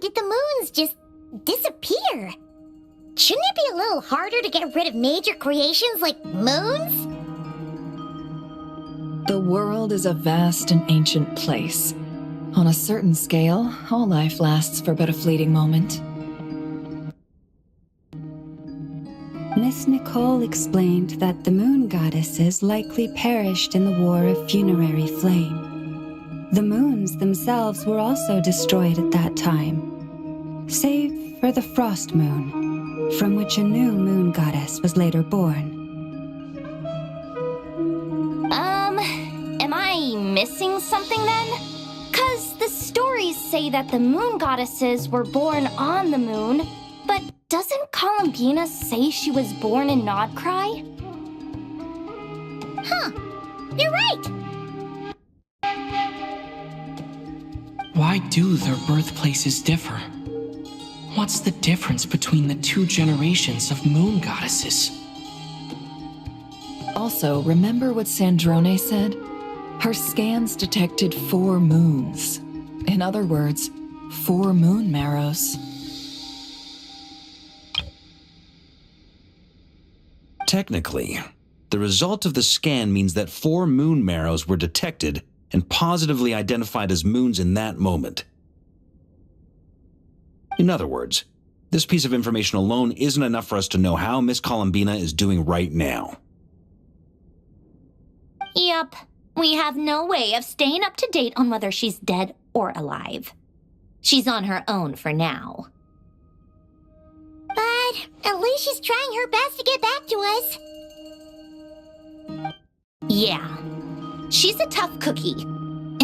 did the moons just disappear? Shouldn't it be a little harder to get rid of major creations like moons? The world is a vast and ancient place. On a certain scale, all life lasts for but a fleeting moment. Miss Nicole explained that the moon goddesses likely perished in the War of Funerary Flame. The moons themselves were also destroyed at that time, save for the Frost Moon, from which a new moon goddess was later born. Am I missing something then? 'Cause the stories say that the moon goddesses were born on the moon, but doesn't Columbina say she was born in Nod-Krai? Huh, you're right! Why do their birthplaces differ? What's the difference between the two generations of moon goddesses? Also, remember what Sandrone said? Her scans detected 4 moons. In other words, 4 moon marrows. Technically, the result of the scan means that 4 moon marrows were detected and positively identified as moons in that moment. In other words, this piece of information alone isn't enough for us to know how Miss Columbina is doing right now. Yep, we have no way of staying up to date on whether she's dead or alive. She's on her own for now. But at least she's trying her best to get back to us. Yeah, she's a tough cookie,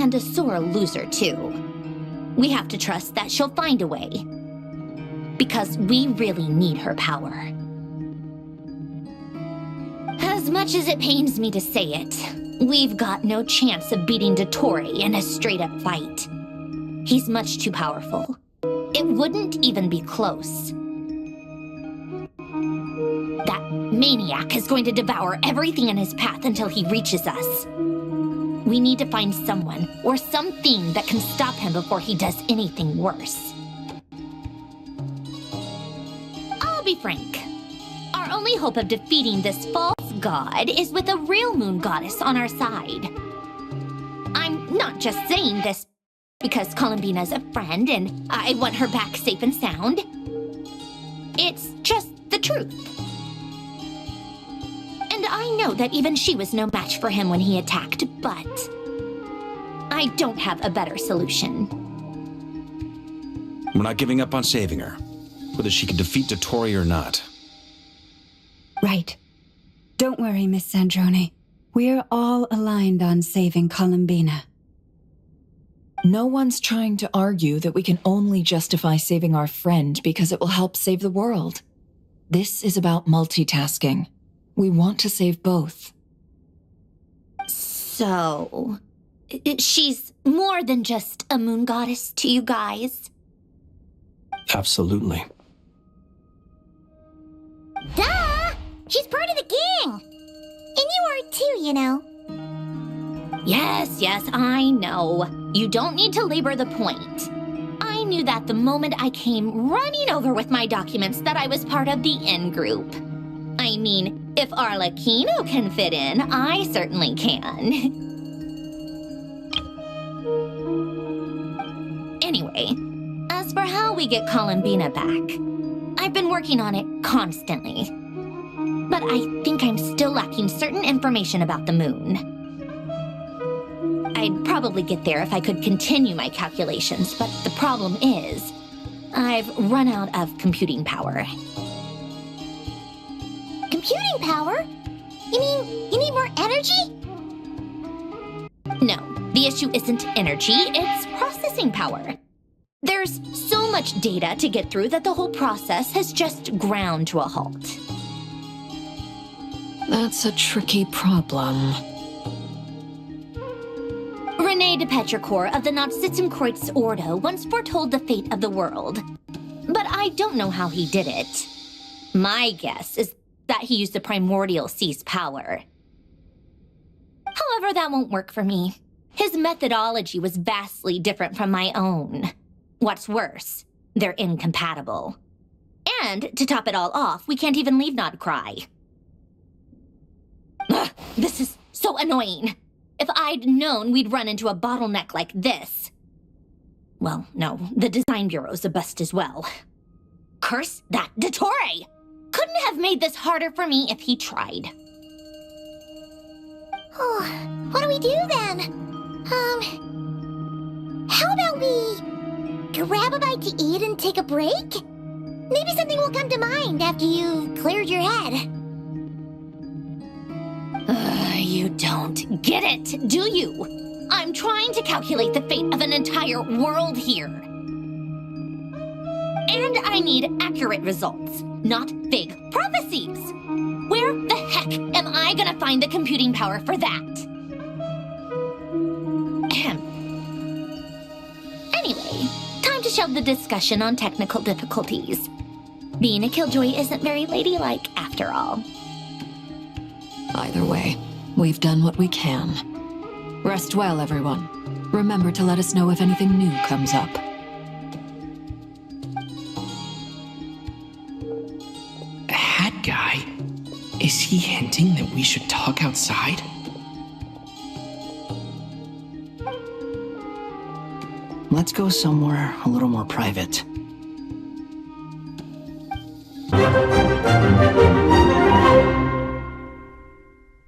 and a sore loser too. We have to trust that she'll find a way, because we really need her power. As much as it pains me to say it, we've got no chance of beating Dottore in a straight-up fight. He's much too powerful. It wouldn't even be close. That maniac is going to devour everything in his path until he reaches us. We need to find someone or something that can stop him before he does anything worse. I'll be frank. Our only hope of defeating this false god is with a real moon goddess on our side. I'm not just saying this because Columbina's a friend and I want her back safe and sound. It's just the truth. And I know that even she was no match for him when he attacked, but I don't have a better solution. We're not giving up on saving her, whether she can defeat Dottore or not. Right. Don't worry, Miss Sandrone. We're all aligned on saving Columbina. No one's trying to argue that we can only justify saving our friend because it will help save the world. This is about multitasking. We want to save both. So, she's more than just a moon goddess to you guys? Absolutely. Duh! She's part of the gang! And you are too, you know. Yes, I know. You don't need to labor the point. I knew that the moment I came running over with my documents that I was part of the in-group. I mean, if Arlecchino can fit in, I certainly can. Anyway, as for how we get Columbina back, I've been working on it constantly. But I think I'm still lacking certain information about the moon. I'd probably get there if I could continue my calculations, but the problem is, I've run out of computing power. Computing power? You mean you need more energy? No, the issue isn't energy, it's processing power. There's so much data to get through that the whole process has just ground to a halt. That's a tricky problem. René de Petrichor of the Nord-Kreuz Ordo once foretold the fate of the world. But I don't know how he did it. My guess is that he used the primordial sea's power. However, that won't work for me. His methodology was vastly different from my own. What's worse, they're incompatible. And to top it all off, we can't even leave Nod-Krai. Ugh, this is so annoying. If I'd known we'd run into a bottleneck like this. Well, no, the design bureau's a bust as well. Curse that Dottore! Couldn't have made this harder for me if he tried. Oh, what do we do then? How about we grab a bite to eat and take a break? Maybe something will come to mind after you've cleared your head. You don't get it, do you? I'm trying to calculate the fate of an entire world here. And I need accurate results, not vague prophecies. Where the heck am I gonna find the computing power for that? Ahem. Anyway, time to shelve the discussion on technical difficulties. Being a killjoy isn't very ladylike, after all. Either way, we've done what we can. Rest well, everyone. Remember to let us know if anything new comes up. Hat guy? Is he hinting that we should talk outside? Let's go somewhere a little more private.